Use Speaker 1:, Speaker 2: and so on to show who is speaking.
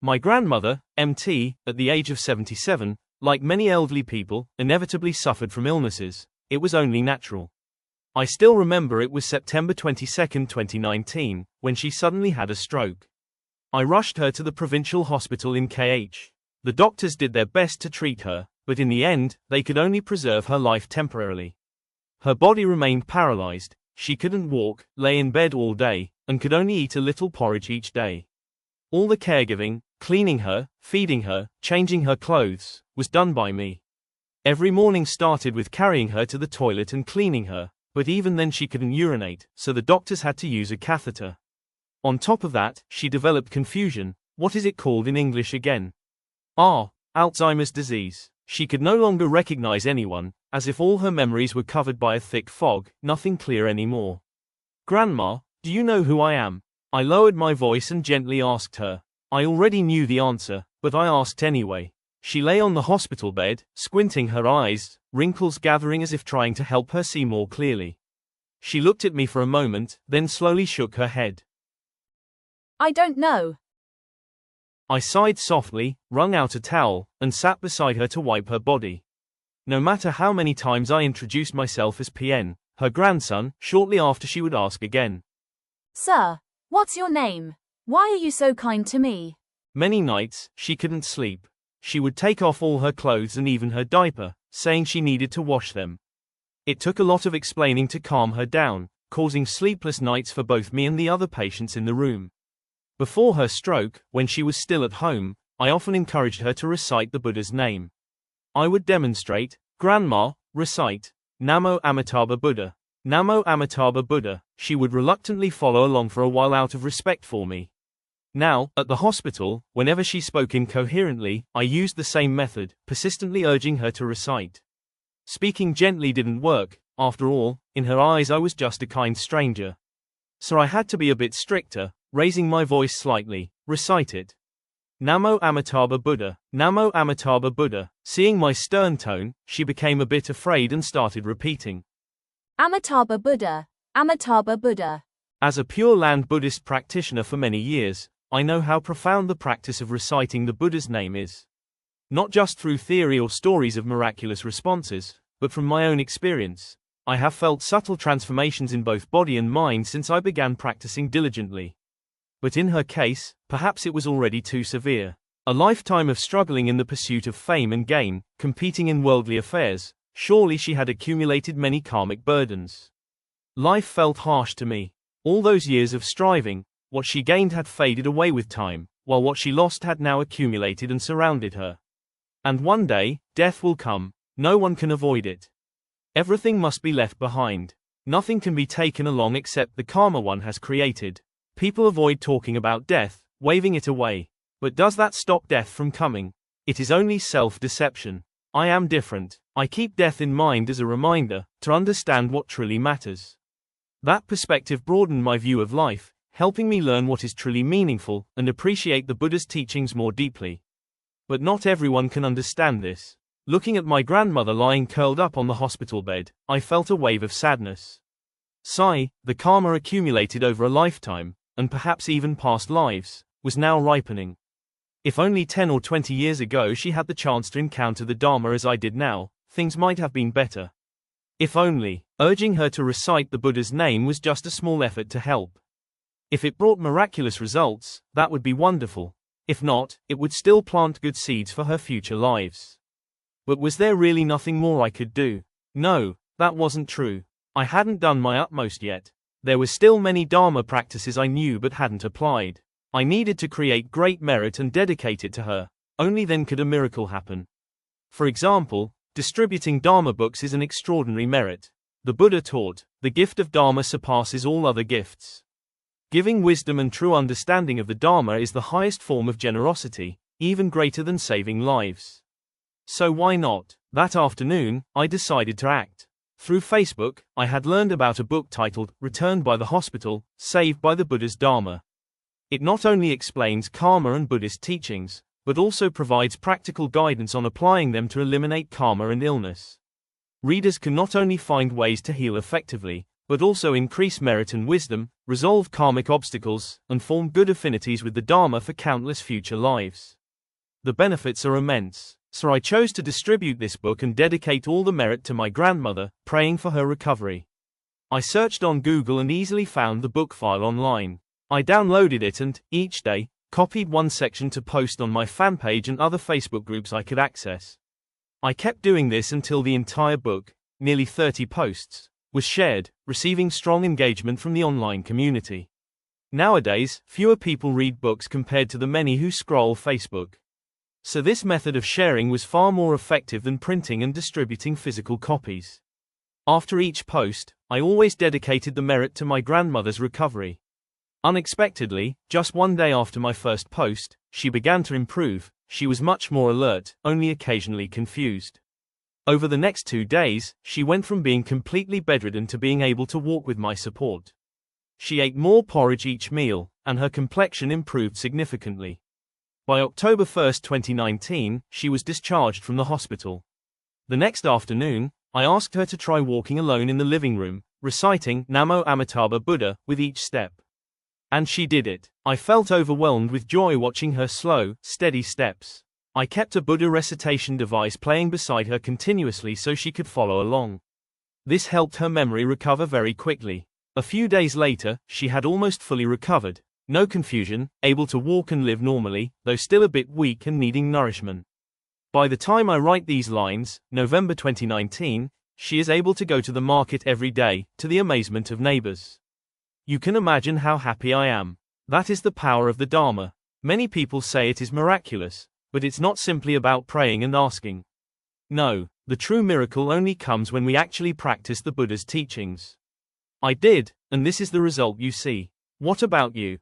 Speaker 1: My grandmother, MT, at the age of 77, like many elderly people, inevitably suffered from illnesses. It was only natural. I still remember it was September 22, 2019, when she suddenly had a stroke. I rushed her to the provincial hospital in KH. The doctors did their best to treat her, but in the end, they could only preserve her life temporarily. Her body remained paralyzed, she couldn't walk, lay in bed all day, and could only eat a little porridge each day. All the caregiving, cleaning her, feeding her, changing her clothes, was done by me. Every morning started with carrying her to the toilet and cleaning her, but even then she couldn't urinate, so the doctors had to use a catheter. On top of that, she developed confusion. What is it called in English again? Alzheimer's disease. She could no longer recognize anyone, as if all her memories were covered by a thick fog, nothing clear anymore. Grandma, do you know who I am? I lowered my voice and gently asked her. I already knew the answer, but I asked anyway. She lay on the hospital bed, squinting her eyes, wrinkles gathering as if trying to help her see more clearly. She looked at me for a moment, then slowly shook her head.
Speaker 2: I don't know.
Speaker 1: I sighed softly, wrung out a towel, and sat beside her to wipe her body. No matter how many times I introduced myself as PN, her grandson, shortly after she would ask again.
Speaker 2: Sir, what's your name? Why are you so kind to me?
Speaker 1: Many nights, she couldn't sleep. She would take off all her clothes and even her diaper, saying she needed to wash them. It took a lot of explaining to calm her down, causing sleepless nights for both me and the other patients in the room. Before her stroke, when she was still at home, I often encouraged her to recite the Buddha's name. I would demonstrate. Grandma, recite. Namo Amitabha Buddha. Namo Amitabha Buddha. She would reluctantly follow along for a while out of respect for me. Now, at the hospital, whenever she spoke incoherently, I used the same method, persistently urging her to recite. Speaking gently didn't work. After all, in her eyes I was just a kind stranger. So I had to be a bit stricter, raising my voice slightly. Recite it. Namo Amitabha Buddha. Namo Amitabha Buddha. Seeing my stern tone, she became a bit afraid and started repeating.
Speaker 2: Amitabha Buddha. Amitabha Buddha.
Speaker 1: As a Pure Land Buddhist practitioner for many years, I know how profound the practice of reciting the Buddha's name is. Not just through theory or stories of miraculous responses, but from my own experience. I have felt subtle transformations in both body and mind since I began practicing diligently. But in her case, perhaps it was already too severe. A lifetime of struggling in the pursuit of fame and gain, competing in worldly affairs, surely she had accumulated many karmic burdens. Life felt harsh to me. All those years of striving, what she gained had faded away with time, while what she lost had now accumulated and surrounded her. And one day, death will come. No one can avoid it. Everything must be left behind. Nothing can be taken along except the karma one has created. People avoid talking about death, waving it away. But does that stop death from coming? It is only self-deception. I am different. I keep death in mind as a reminder, to understand what truly matters. That perspective broadened my view of life, helping me learn what is truly meaningful, and appreciate the Buddha's teachings more deeply. But not everyone can understand this. Looking at my grandmother lying curled up on the hospital bed, I felt a wave of sadness. Sigh, the karma accumulated over a lifetime, and perhaps even past lives, was now ripening. If only 10 or 20 years ago she had the chance to encounter the Dharma as I did now, things might have been better. If only, urging her to recite the Buddha's name was just a small effort to help. If it brought miraculous results, that would be wonderful. If not, it would still plant good seeds for her future lives. But was there really nothing more I could do? No, that wasn't true. I hadn't done my utmost yet. There were still many Dharma practices I knew but hadn't applied. I needed to create great merit and dedicate it to her. Only then could a miracle happen. For example, distributing Dharma books is an extraordinary merit. The Buddha taught, the gift of Dharma surpasses all other gifts. Giving wisdom and true understanding of the Dharma is the highest form of generosity, even greater than saving lives. So why not? That afternoon, I decided to act. Through Facebook, I had learned about a book titled, Returned by the Hospital, Saved by the Buddha's Dharma. It not only explains karma and Buddhist teachings, but also provides practical guidance on applying them to eliminate karma and illness. Readers can not only find ways to heal effectively, but also increase merit and wisdom, resolve karmic obstacles, and form good affinities with the Dharma for countless future lives. The benefits are immense, so I chose to distribute this book and dedicate all the merit to my grandmother, praying for her recovery. I searched on Google and easily found the book file online. I downloaded it and, each day, copied one section to post on my fan page and other Facebook groups I could access. I kept doing this until the entire book, nearly 30 posts, was shared, receiving strong engagement from the online community. Nowadays, fewer people read books compared to the many who scroll Facebook. So this method of sharing was far more effective than printing and distributing physical copies. After each post, I always dedicated the merit to my grandmother's recovery. Unexpectedly, just one day after my first post, she began to improve. She was much more alert, only occasionally confused. Over the next 2 days, she went from being completely bedridden to being able to walk with my support. She ate more porridge each meal, and her complexion improved significantly. By October 1, 2019, she was discharged from the hospital. The next afternoon, I asked her to try walking alone in the living room, reciting Namo Amitabha Buddha with each step. And she did it. I felt overwhelmed with joy watching her slow, steady steps. I kept a Buddha recitation device playing beside her continuously so she could follow along. This helped her memory recover very quickly. A few days later, she had almost fully recovered. No confusion, able to walk and live normally, though still a bit weak and needing nourishment. By the time I write these lines, November 2019, she is able to go to the market every day, to the amazement of neighbors. You can imagine how happy I am. That is the power of the Dharma. Many people say it is miraculous, but it's not simply about praying and asking. No, the true miracle only comes when we actually practice the Buddha's teachings. I did, and this is the result you see. What about you?